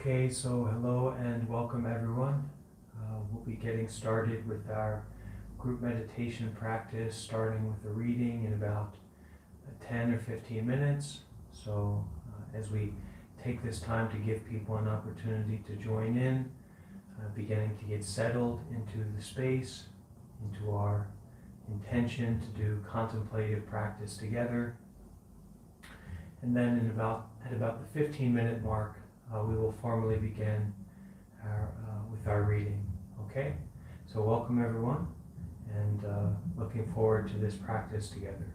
Okay, so hello and welcome everyone. We'll be getting started with our group meditation practice, starting with a reading in about 10 or 15 minutes. So as we take this time to give people an opportunity to join in, beginning to get settled into the space, into our intention to do contemplative practice together. And then at about the 15-minute mark, we will formally begin with our reading. Okay? So welcome everyone, and looking forward to this practice together.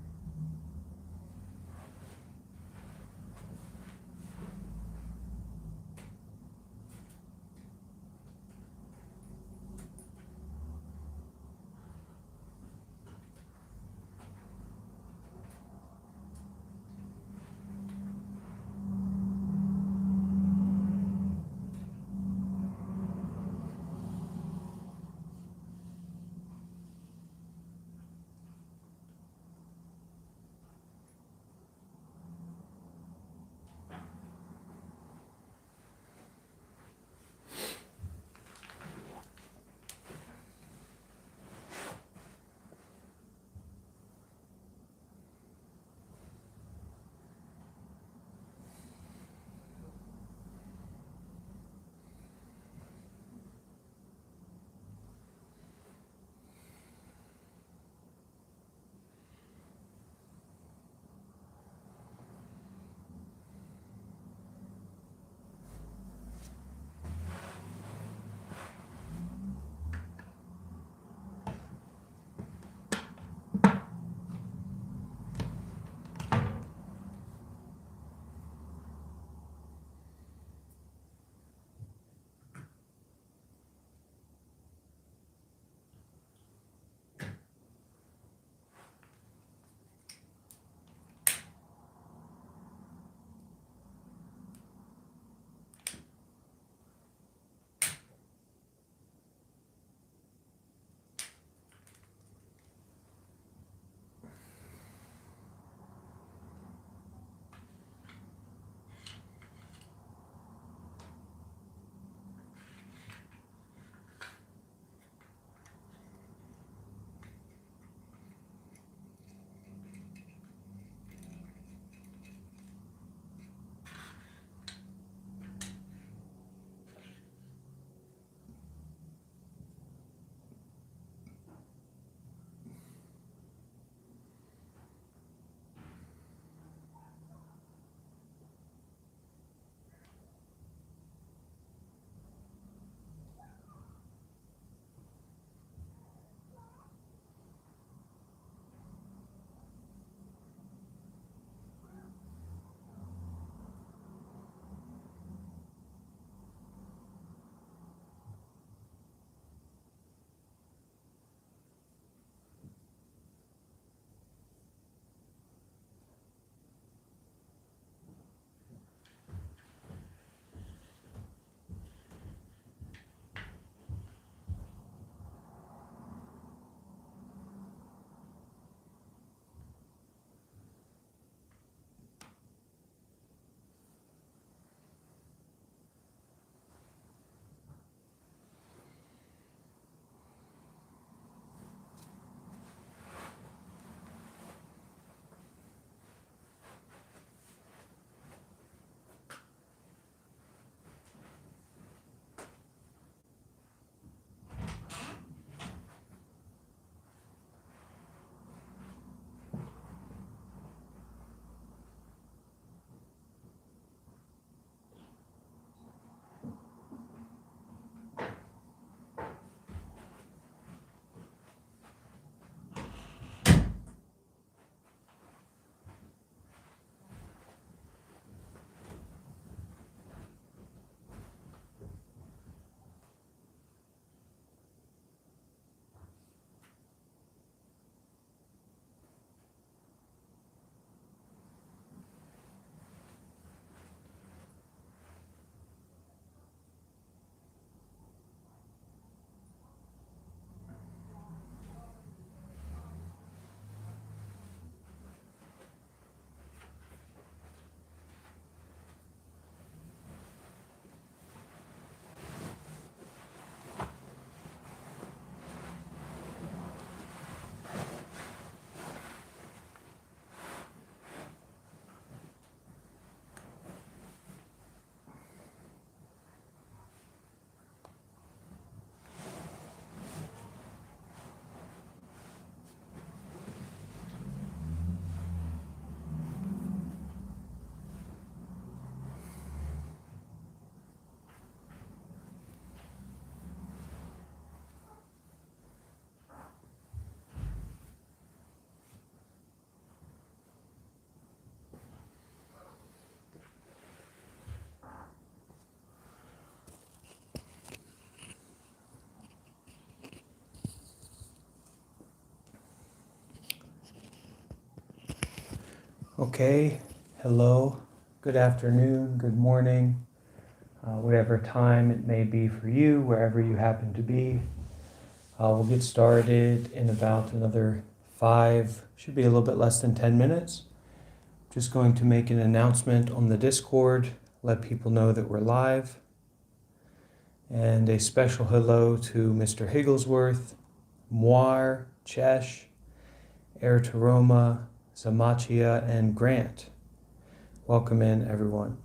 Okay, hello, good afternoon, good morning, whatever time it may be for you, wherever you happen to be. We'll get started in about another 5, should be a little bit less than 10 minutes. Just going to make an announcement on the Discord, let people know that we're live. And a special hello to Mr. Higglesworth, Moir, Chesh, Ertaroma, Zamachia, and Grant. Welcome in, everyone.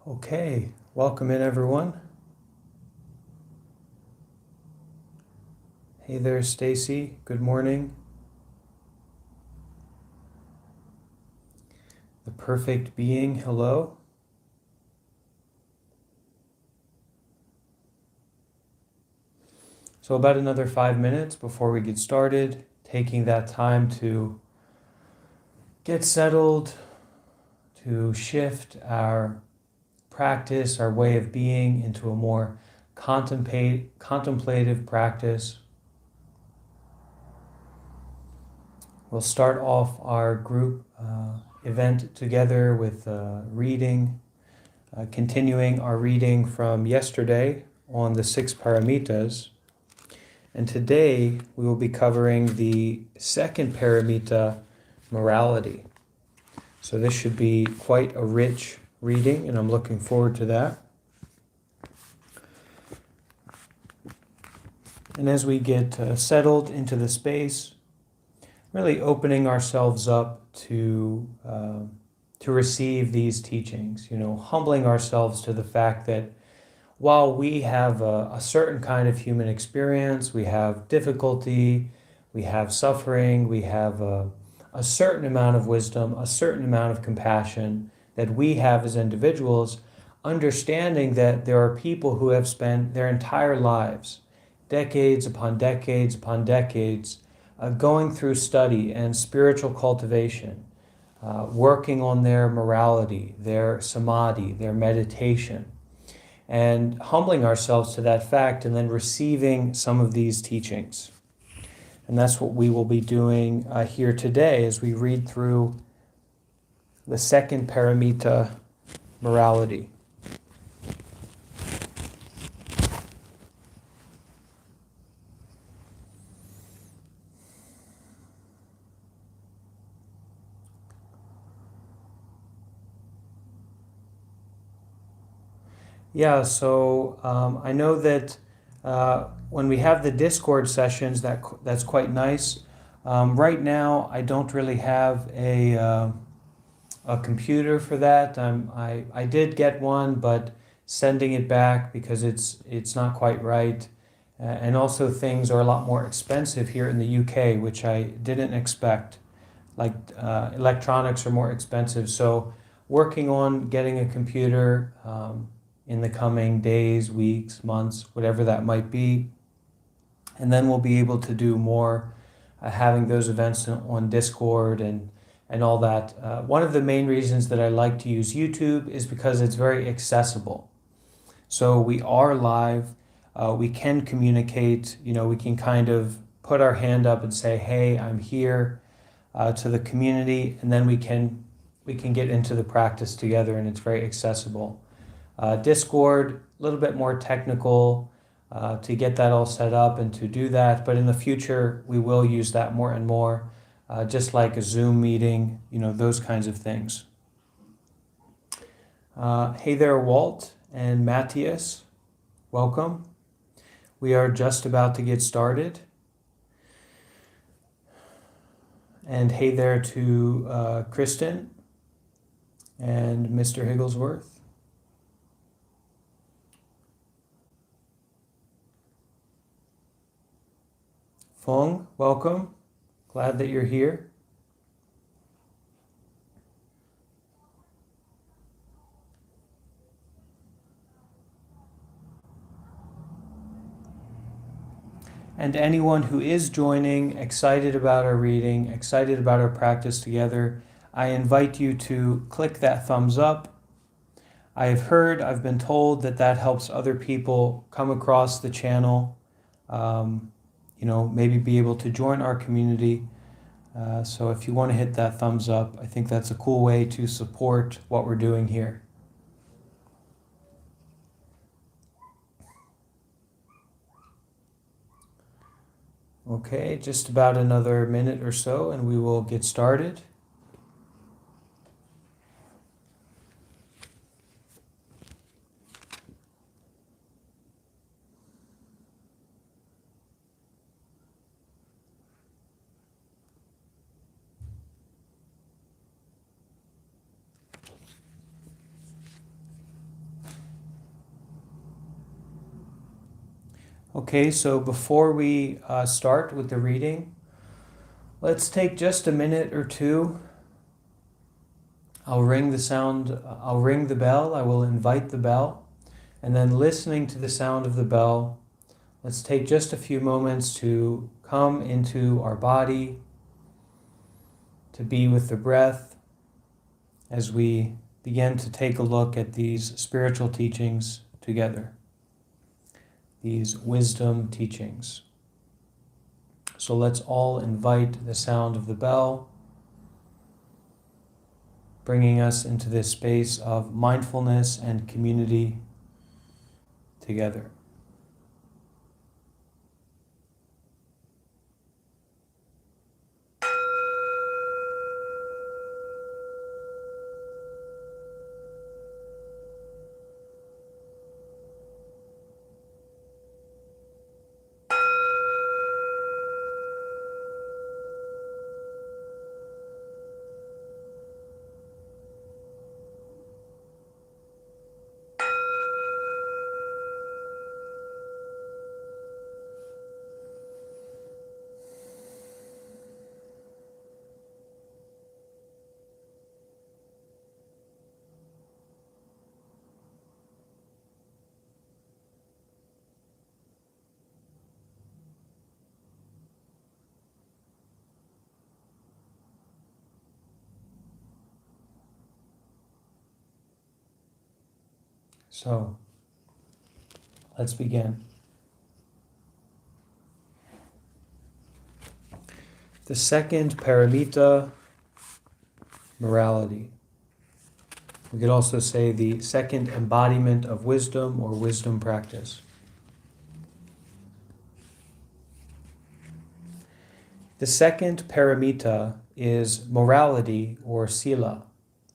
Okay, welcome in, everyone. Hey there, Stacy. Good morning. The Perfect Being, hello. So about another 5 minutes before we get started, taking that time to get settled, to shift our practice, our way of being into a more contemplative practice. We'll start off our group event together with reading, continuing our reading from yesterday on the 6 Paramitas. And today we will be covering the second paramita, morality. So this should be quite a rich reading, and I'm looking forward to that. And as we get settled into the space, really opening ourselves up to receive these teachings, humbling ourselves to the fact that while we have a certain kind of human experience, we have difficulty, we have suffering, we have a certain amount of wisdom, a certain amount of compassion that we have as individuals, understanding that there are people who have spent their entire lives, decades upon decades upon decades, going through study and spiritual cultivation, working on their morality, their samadhi, their meditation, and humbling ourselves to that fact and then receiving some of these teachings. And that's what we will be doing here today as we read through the second paramita, morality. Yeah, so I know that when we have the Discord sessions, that's quite nice. Right now, I don't really have a computer for that. I did get one, but sending it back because it's not quite right. And also things are a lot more expensive here in the UK, which I didn't expect. Like electronics are more expensive. So working on getting a computer, in the coming days, weeks, months, whatever that might be. And then we'll be able to do more, having those events on Discord and all that. One of the main reasons that I like to use YouTube is because it's very accessible. So we are live, we can communicate, we can kind of put our hand up and say, hey, I'm here, to the community, and then we can get into the practice together, and it's very accessible. Discord, a little bit more technical to get that all set up and to do that, but in the future we will use that more and more, just like a Zoom meeting, those kinds of things. Hey there, Walt and Matthias, welcome. We are just about to get started. And hey there to Kristen and Mr. Higglesworth. Fong, welcome. Glad that you're here. And anyone who is joining, excited about our reading, excited about our practice together, I invite you to click that thumbs up. I've been told that helps other people come across the channel, maybe be able to join our community. So if you want to hit that thumbs up, I think that's a cool way to support what we're doing here. Okay, just about another minute or so and we will get started. Okay, so before we start with the reading, let's take just a minute or two. I'll ring the bell, I will invite the bell, and then listening to the sound of the bell, let's take just a few moments to come into our body, to be with the breath, as we begin to take a look at these spiritual teachings together. These wisdom teachings. So let's all invite the sound of the bell, bringing us into this space of mindfulness and community together. So, let's begin. The second paramita, morality. We could also say the second embodiment of wisdom or wisdom practice. The second paramita is morality or sila.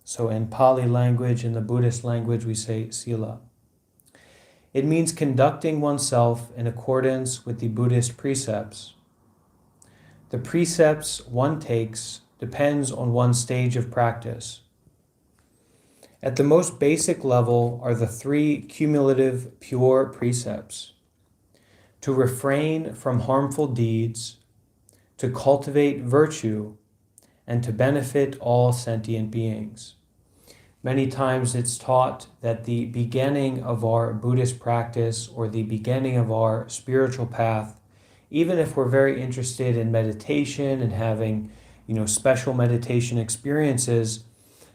So in Pali language, in the Buddhist language, we say sila. It means conducting oneself in accordance with the Buddhist precepts. The precepts one takes depends on one's stage of practice. At the most basic level are the 3 cumulative pure precepts: to refrain from harmful deeds, to cultivate virtue, and to benefit all sentient beings. Many times it's taught that the beginning of our Buddhist practice or the beginning of our spiritual path, even if we're very interested in meditation and having, special meditation experiences,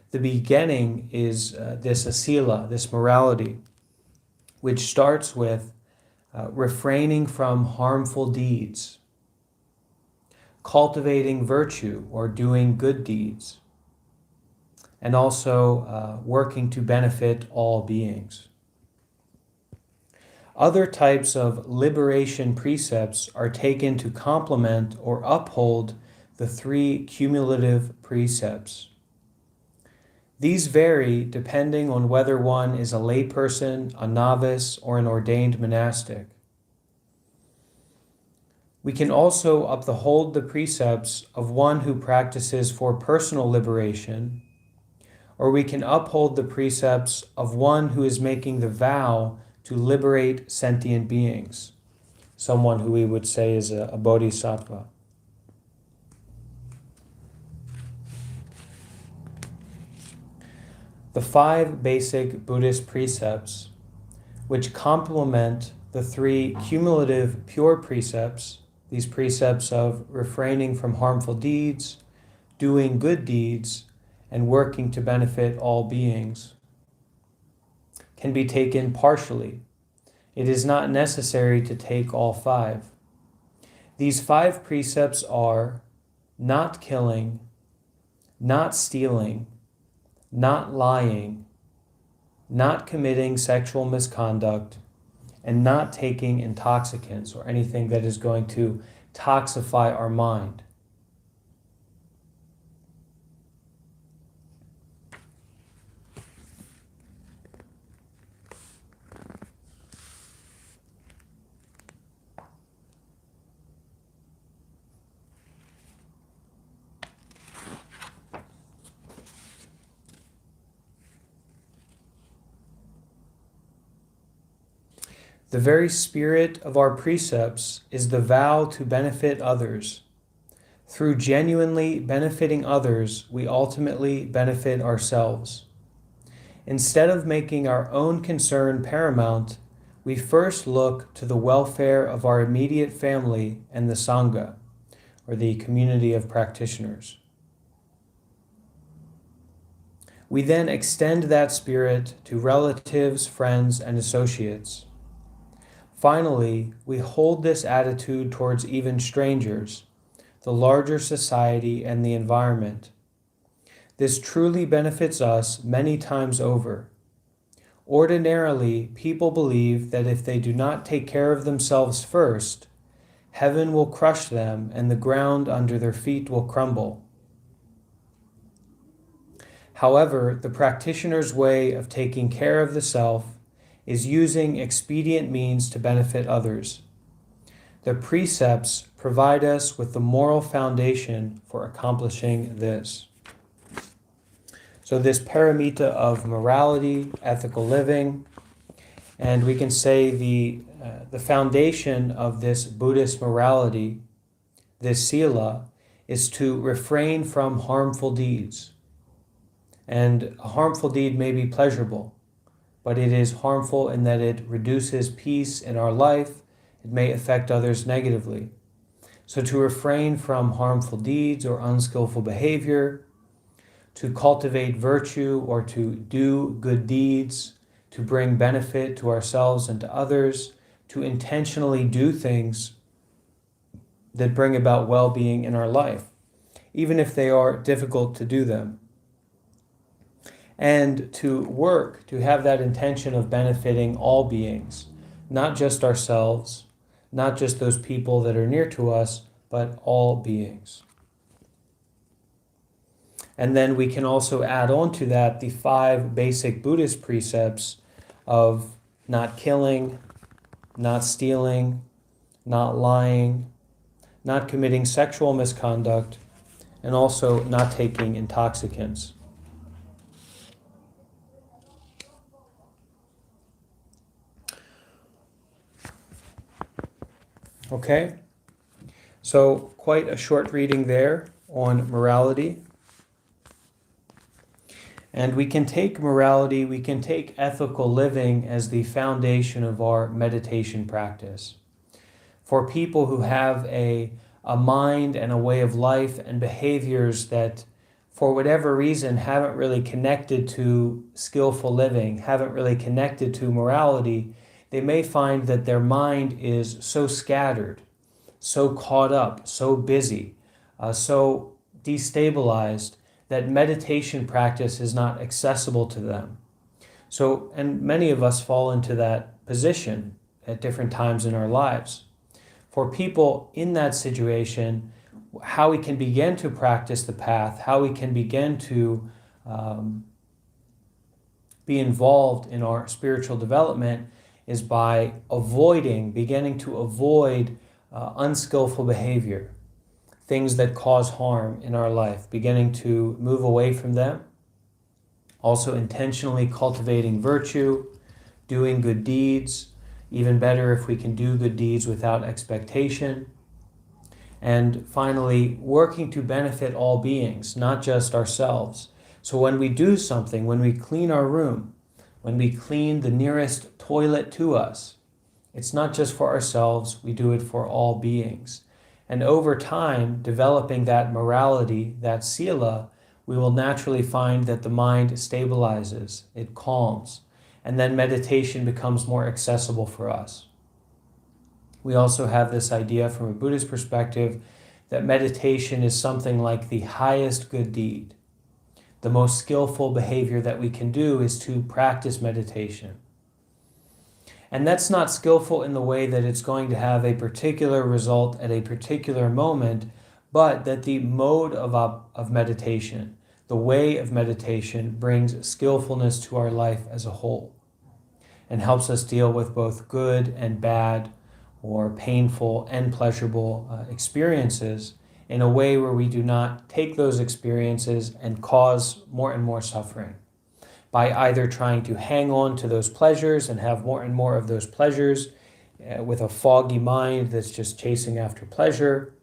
the beginning is this asila, this morality, which starts with refraining from harmful deeds, cultivating virtue or doing good deeds, and also working to benefit all beings. Other types of liberation precepts are taken to complement or uphold the three cumulative precepts. These vary depending on whether one is a layperson, a novice, or an ordained monastic. We can also uphold the precepts of one who practices for personal liberation, or we can uphold the precepts of one who is making the vow to liberate sentient beings, someone who we would say is a bodhisattva. The 5 basic Buddhist precepts, which complement the 3 cumulative pure precepts, these precepts of refraining from harmful deeds, doing good deeds, and working to benefit all beings, can be taken partially. It is not necessary to take all 5. These 5 precepts are not killing, not stealing, not lying, not committing sexual misconduct, and not taking intoxicants or anything that is going to toxify our mind. The very spirit of our precepts is the vow to benefit others. Through genuinely benefiting others, we ultimately benefit ourselves. Instead of making our own concern paramount, we first look to the welfare of our immediate family and the Sangha, or the community of practitioners. We then extend that spirit to relatives, friends, and associates. Finally, we hold this attitude towards even strangers, the larger society, and the environment. This truly benefits us many times over. Ordinarily, people believe that if they do not take care of themselves first, heaven will crush them and the ground under their feet will crumble. However, the practitioner's way of taking care of the self is using expedient means to benefit others. The precepts provide us with the moral foundation for accomplishing this. So this paramita of morality, ethical living, and we can say the foundation of this Buddhist morality, this sila, is to refrain from harmful deeds. And a harmful deed may be pleasurable, but it is harmful in that it reduces peace in our life. It may affect others negatively. So to refrain from harmful deeds or unskillful behavior, to cultivate virtue or to do good deeds, to bring benefit to ourselves and to others, to intentionally do things that bring about well-being in our life, even if they are difficult to do them. And to work, to have that intention of benefiting all beings, not just ourselves, not just those people that are near to us, but all beings. And then we can also add on to that the 5 basic Buddhist precepts of not killing, not stealing, not lying, not committing sexual misconduct, and also not taking intoxicants. Okay, so quite a short reading there on morality. And we can take morality, we can take ethical living as the foundation of our meditation practice. For people who have a mind and a way of life and behaviors that, for whatever reason, haven't really connected to skillful living, haven't really connected to morality, they may find that their mind is so scattered, so caught up, so busy, so destabilized that meditation practice is not accessible to them. So, and many of us fall into that position at different times in our lives. For people in that situation, how we can begin to practice the path, how we can begin to be involved in our spiritual development is by beginning to avoid unskillful behavior, things that cause harm in our life, beginning to move away from them. Also intentionally cultivating virtue, doing good deeds, even better if we can do good deeds without expectation. And finally, working to benefit all beings, not just ourselves. So when we do something, when we clean our room, when we clean the nearest toilet to us, it's not just for ourselves, we do it for all beings. And over time, developing that morality, that sila, we will naturally find that the mind stabilizes, it calms, and then meditation becomes more accessible for us. We also have this idea from a Buddhist perspective that meditation is something like the highest good deed. The most skillful behavior that we can do is to practice meditation. And that's not skillful in the way that it's going to have a particular result at a particular moment, but that the mode of meditation, the way of meditation, brings skillfulness to our life as a whole and helps us deal with both good and bad or painful and pleasurable experiences in a way where we do not take those experiences and cause more and more suffering by either trying to hang on to those pleasures and have more and more of those pleasures with a foggy mind that's just chasing after pleasure,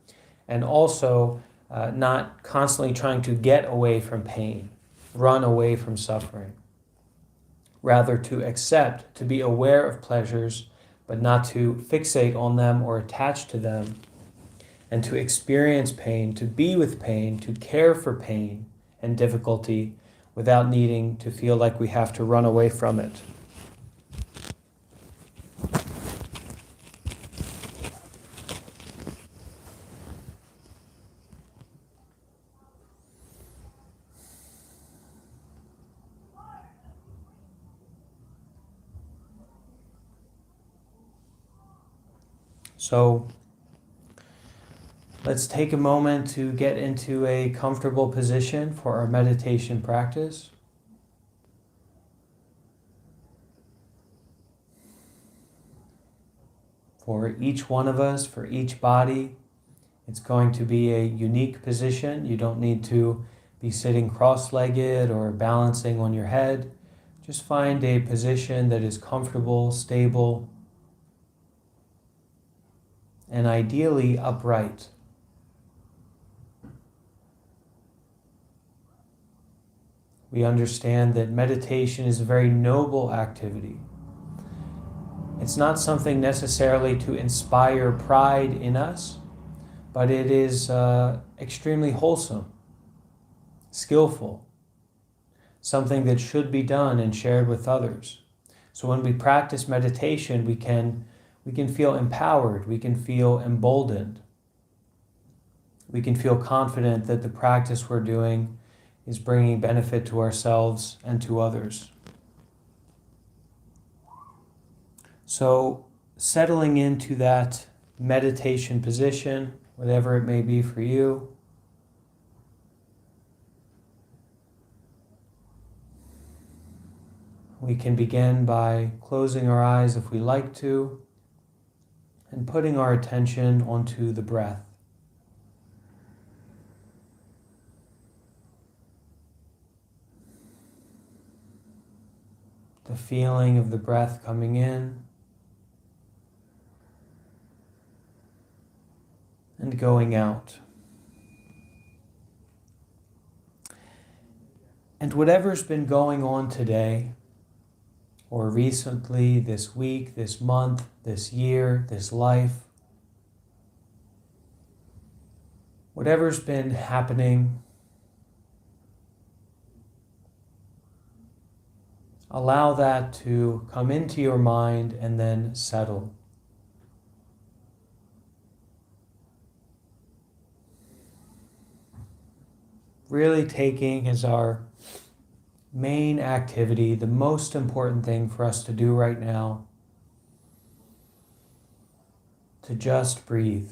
and also not constantly trying to get away from pain, run away from suffering. Rather to accept, to be aware of pleasures, but not to fixate on them or attach to them, and to experience pain, to be with pain, to care for pain and difficulty without needing to feel like we have to run away from it. So let's take a moment to get into a comfortable position for our meditation practice. For each one of us, for each body, it's going to be a unique position. You don't need to be sitting cross-legged or balancing on your head. Just find a position that is comfortable, stable, and ideally upright. We understand that meditation is a very noble activity. It's not something necessarily to inspire pride in us, but it is extremely wholesome, skillful, something that should be done and shared with others. So when we practice meditation, we can feel empowered, we can feel emboldened, we can feel confident that the practice we're doing is bringing benefit to ourselves and to others. So settling into that meditation position, whatever it may be for you, we can begin by closing our eyes if we like to, and putting our attention onto the breath. The feeling of the breath coming in and going out. And whatever's been going on today, or recently, this week, this month, this year, this life, whatever's been happening, allow that to come into your mind and then settle. Really taking as our main activity, the most important thing for us to do right now, to just breathe.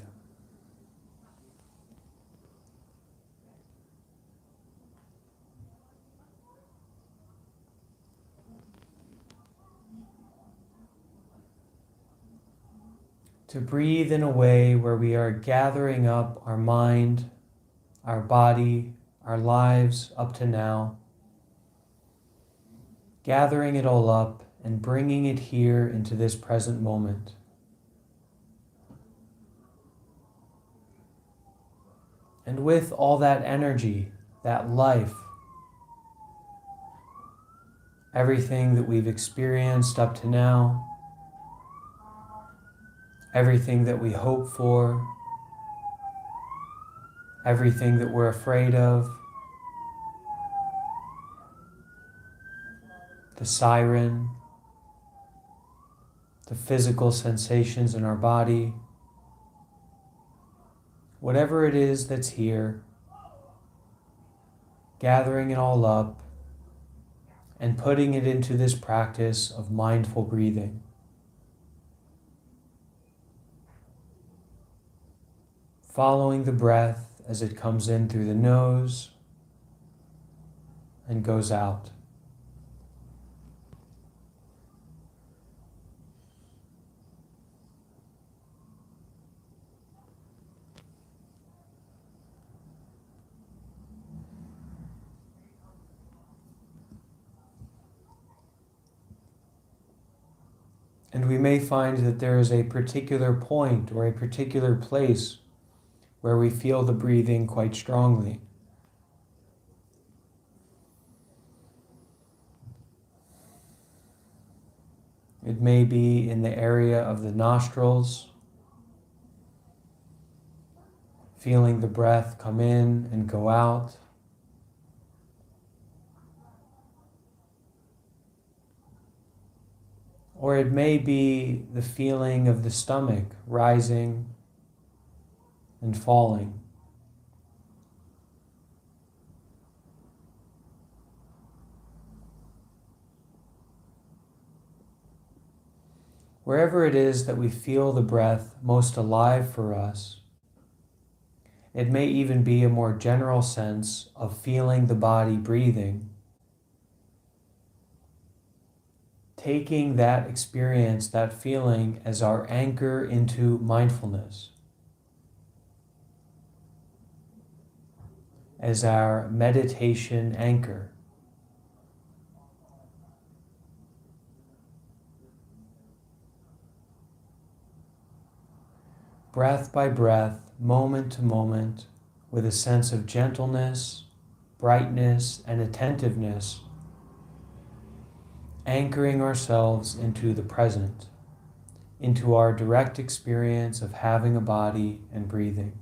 To breathe in a way where we are gathering up our mind, our body, our lives up to now, gathering it all up and bringing it here into this present moment. And with all that energy, that life, everything that we've experienced up to now, everything that we hope for, everything that we're afraid of, the siren, the physical sensations in our body, whatever it is that's here, gathering it all up and putting it into this practice of mindful breathing. Following the breath as it comes in through the nose and goes out. And we may find that there is a particular point or a particular place where we feel the breathing quite strongly. It may be in the area of the nostrils, feeling the breath come in and go out. Or it may be the feeling of the stomach rising and falling. Wherever it is that we feel the breath most alive for us, it may even be a more general sense of feeling the body breathing. Taking that experience, that feeling, as our anchor into mindfulness, as our meditation anchor. Breath by breath, moment to moment, with a sense of gentleness, brightness, and attentiveness, anchoring ourselves into the present, into our direct experience of having a body and breathing.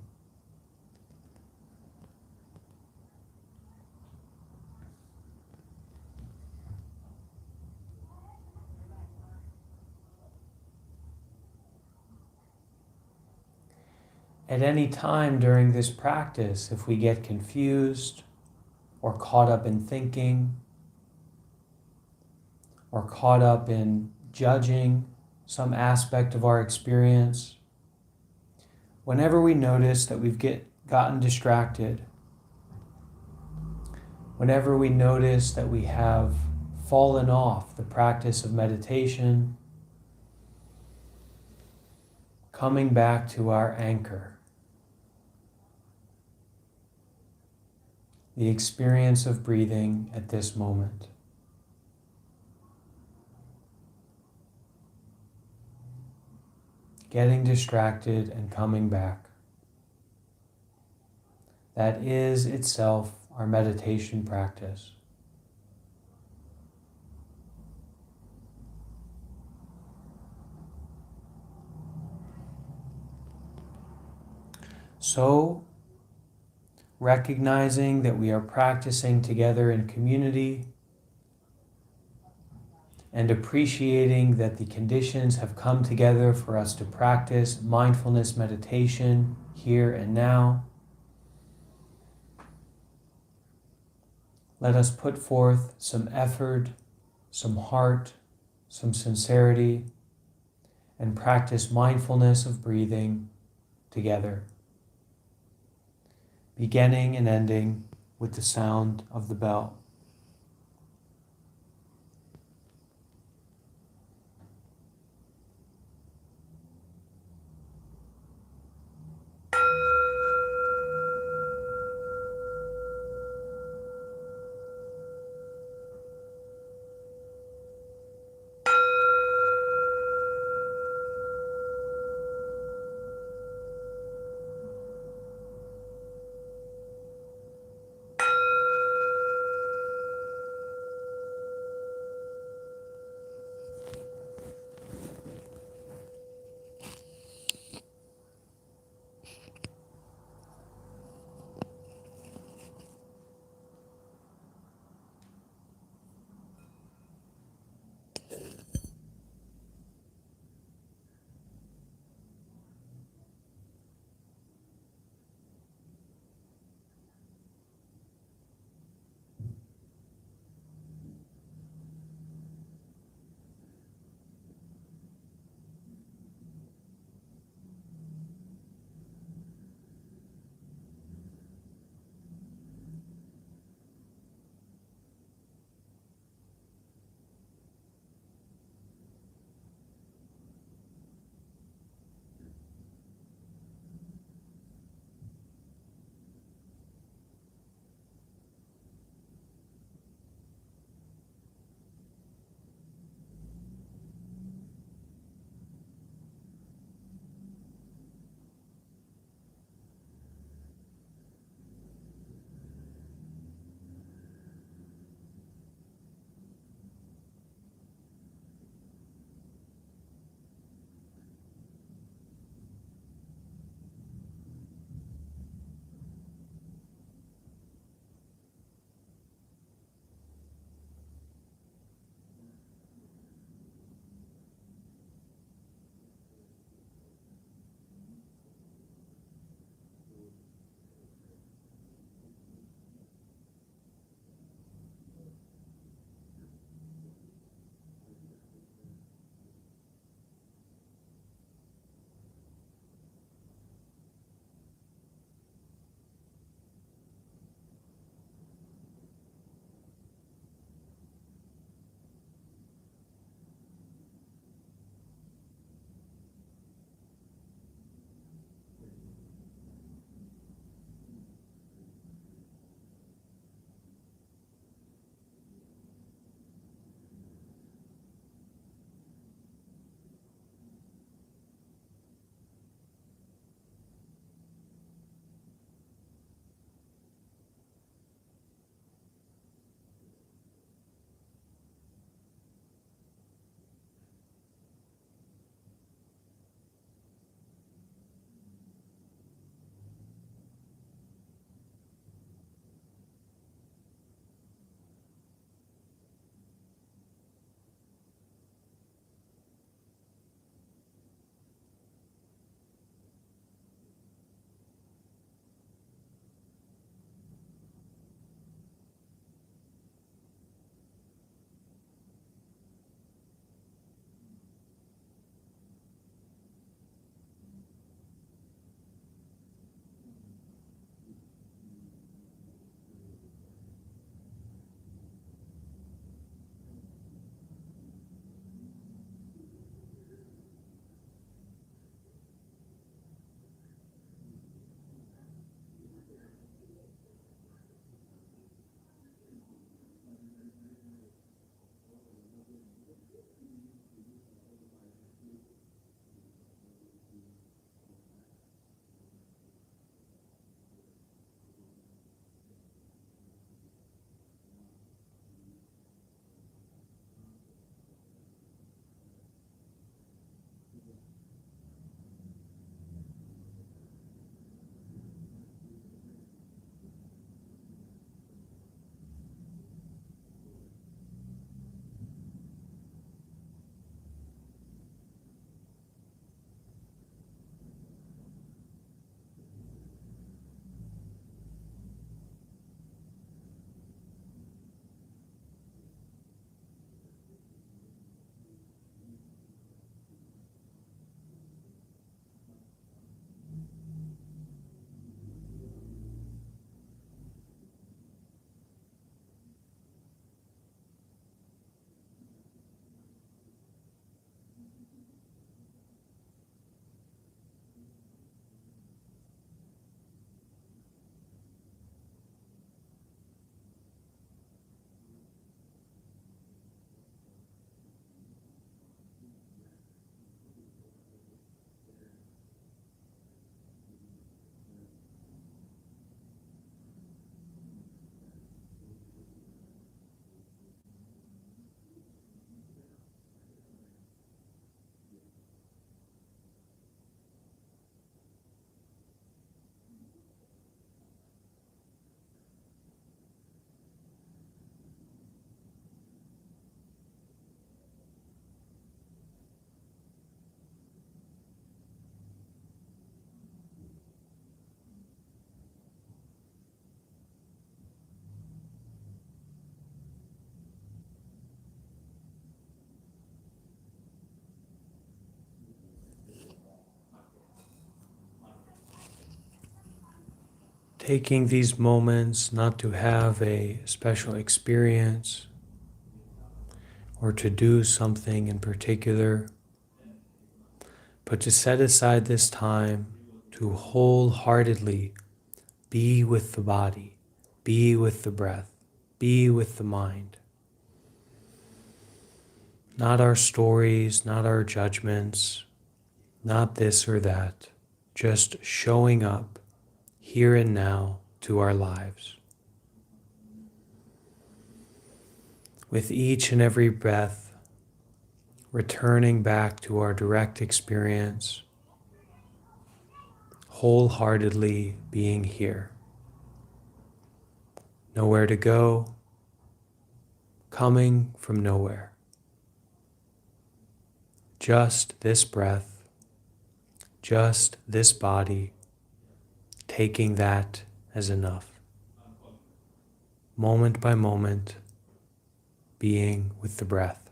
At any time during this practice, if we get confused or caught up in thinking or caught up in judging some aspect of our experience, whenever we notice that we've gotten distracted, whenever we notice that we have fallen off the practice of meditation, coming back to our anchor, the experience of breathing at this moment. Getting distracted and coming back. That is itself our meditation practice. So, recognizing that we are practicing together in community and appreciating that the conditions have come together for us to practice mindfulness meditation here and now, let us put forth some effort, some heart, some sincerity, and practice mindfulness of breathing together, beginning and ending with the sound of the bell. Taking these moments not to have a special experience or to do something in particular, but to set aside this time to wholeheartedly be with the body, be with the breath, be with the mind. Not our stories, not our judgments, not this or that, just showing up here and now to our lives. With each and every breath, returning back to our direct experience, wholeheartedly being here. Nowhere to go, coming from nowhere. Just this breath, just this body, taking that as enough. Moment by moment, being with the breath.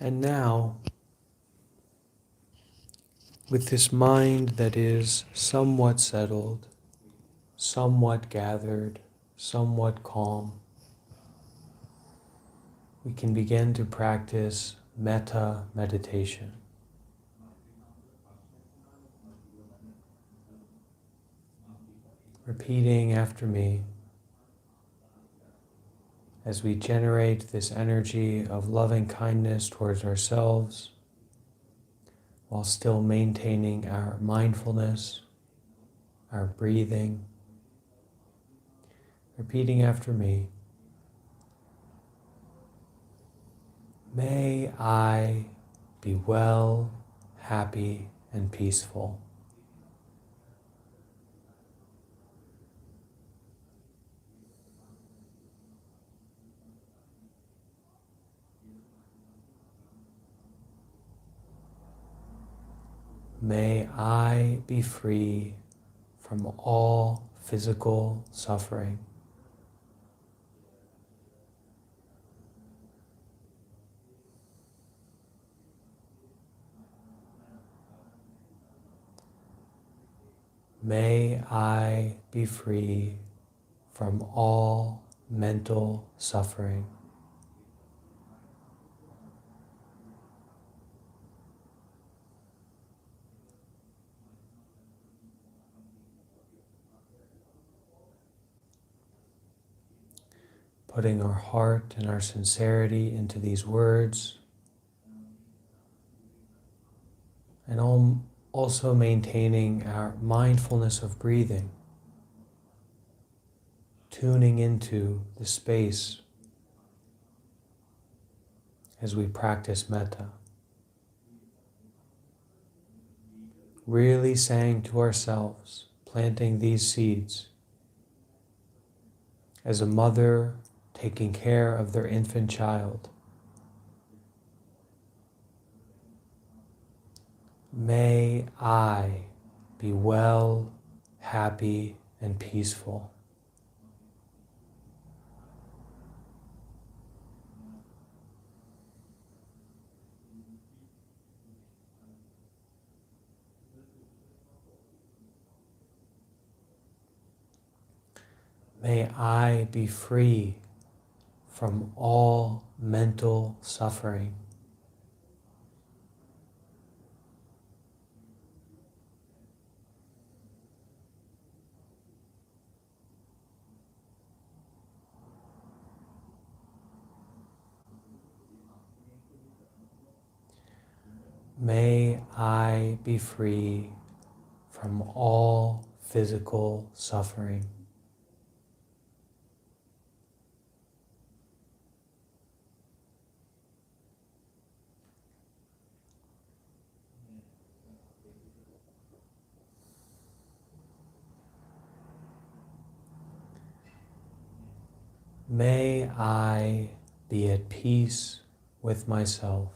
And now, with this mind that is somewhat settled, somewhat gathered, somewhat calm, we can begin to practice metta meditation. Repeating after me as we generate this energy of loving kindness towards ourselves while still maintaining our mindfulness, our breathing. Repeating after me. May I be well, happy, and peaceful. May I be free from all physical suffering. May I be free from all mental suffering. Putting our heart and our sincerity into these words, and also maintaining our mindfulness of breathing, tuning into the space as we practice metta. Really saying to ourselves, planting these seeds, as a mother taking care of their infant child. May I be well, happy, and peaceful. May I be free from all mental suffering. May I be free from all physical suffering. May I be at peace with myself.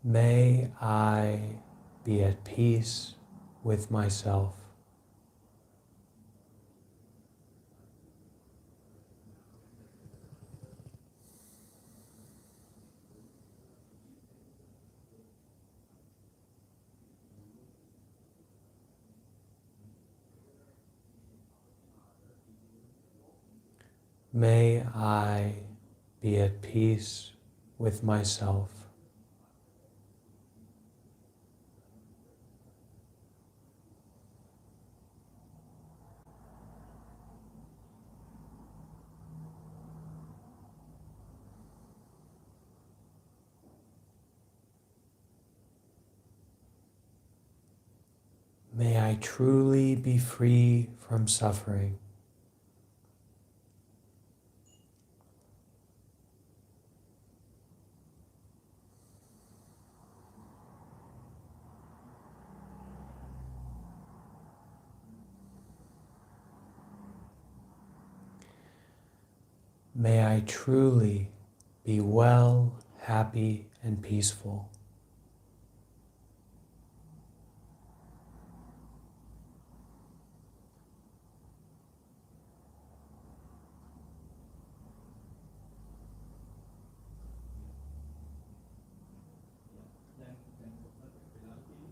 May I be at peace with myself. May I be at peace with myself. May I truly be free from suffering. May I truly be well, happy, and peaceful.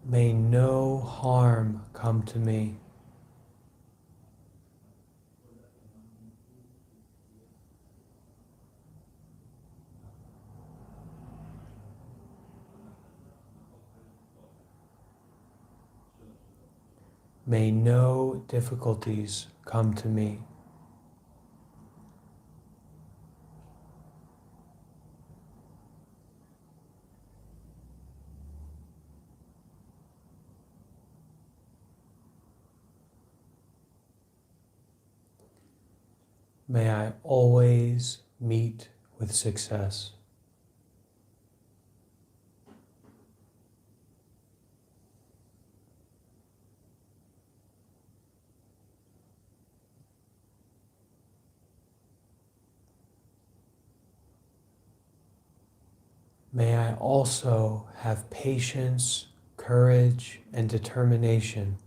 May no harm come to me. May no difficulties come to me. May I always meet with success. May I also have patience, courage, and determination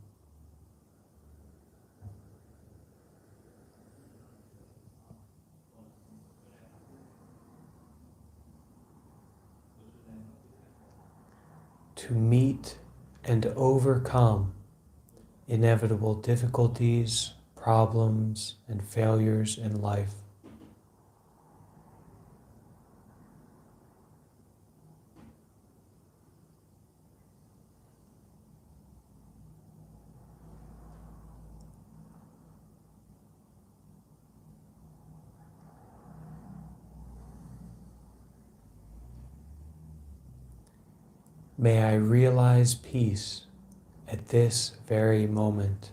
to meet and overcome inevitable difficulties, problems, and failures in life. May I realize peace at this very moment.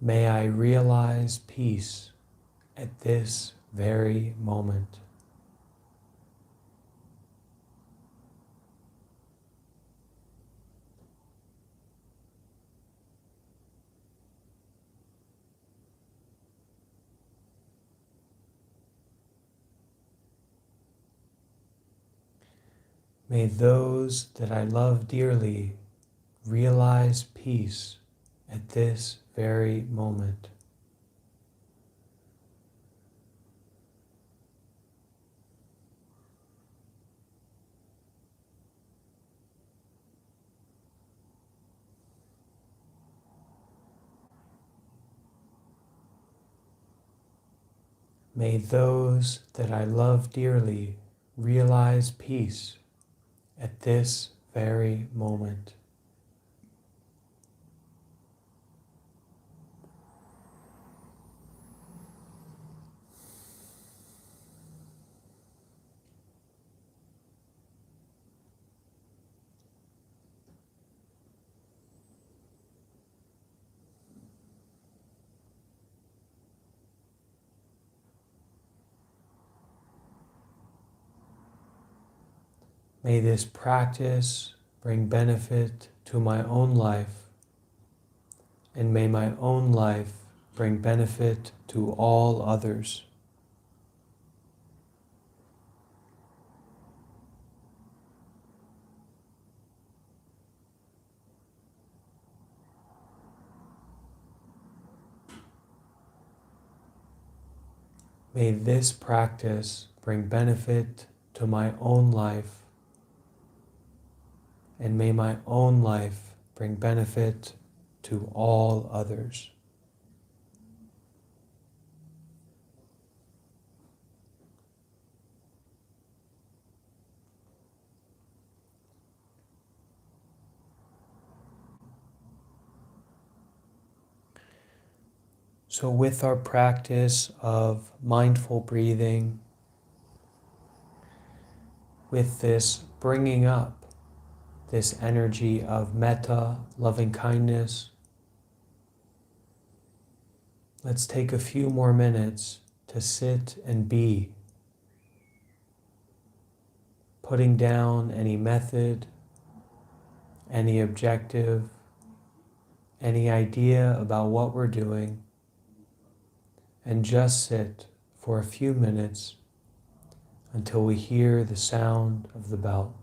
May I realize peace at this very moment. May those that I love dearly realize peace at this very moment. May those that I love dearly realize peace at this very moment. May this practice bring benefit to my own life, and may my own life bring benefit to all others. May this practice bring benefit to my own life, and may my own life bring benefit to all others. So with our practice of mindful breathing, with this bringing up this energy of metta, loving kindness, let's take a few more minutes to sit and be, putting down any method, any objective, any idea about what we're doing, and just sit for a few minutes until we hear the sound of the bell.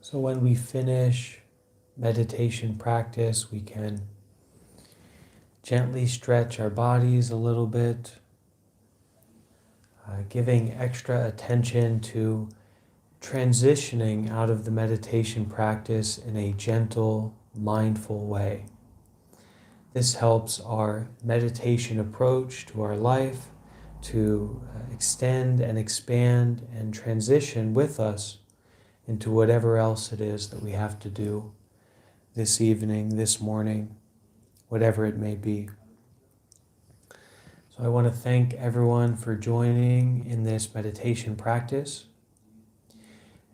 So when we finish meditation practice, we can gently stretch our bodies a little bit, giving extra attention to transitioning out of the meditation practice in a gentle, mindful way. This helps our meditation approach to our life to extend and expand and transition with us into whatever else it is that we have to do this evening, this morning, whatever it may be. So I want to thank everyone for joining in this meditation practice.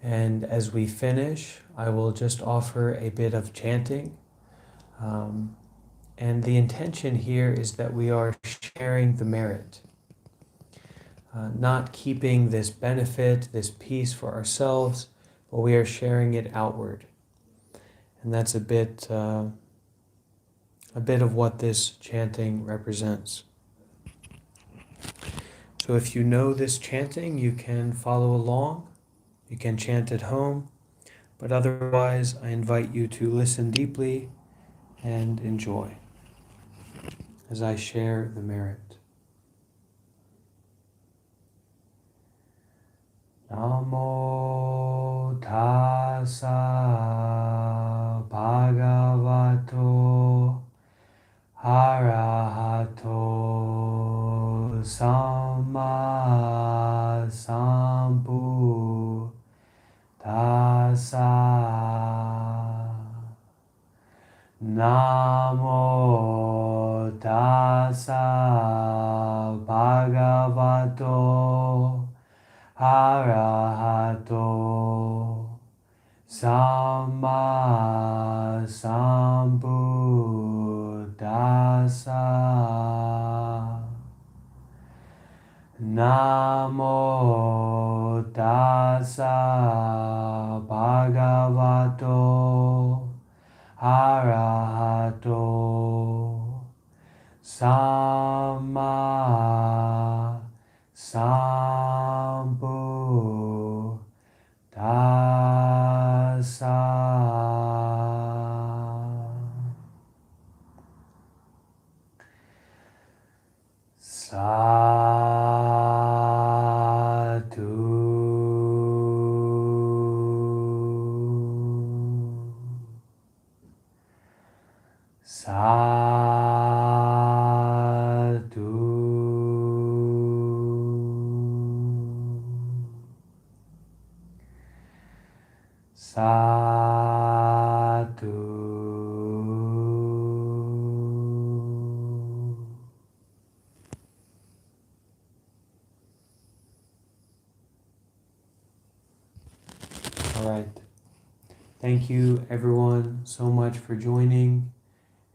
And as we finish, I will just offer a bit of chanting. And the intention here is that we are sharing the merit, not keeping this benefit, this peace for ourselves, but we are sharing it outward. And that's a bit of what this chanting represents. So if you know this chanting, you can follow along. You can chant at home, but otherwise I invite you to listen deeply and enjoy as I share the merit. Namo tassa bhagavato arahato samma sambuddhassa. Namo tassa bhagavato arahato samma sambuddhassa. Namo tassa bhagavato arahato samma sambuddhassa. Sadhu. All right. Thank you, everyone, so much for joining.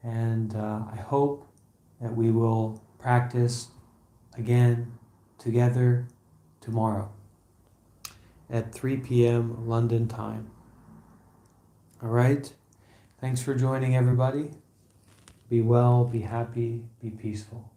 And I hope that we will practice again together tomorrow at 3 p.m. London time. All right? Thanks for joining, everybody. Be well, be happy, be peaceful.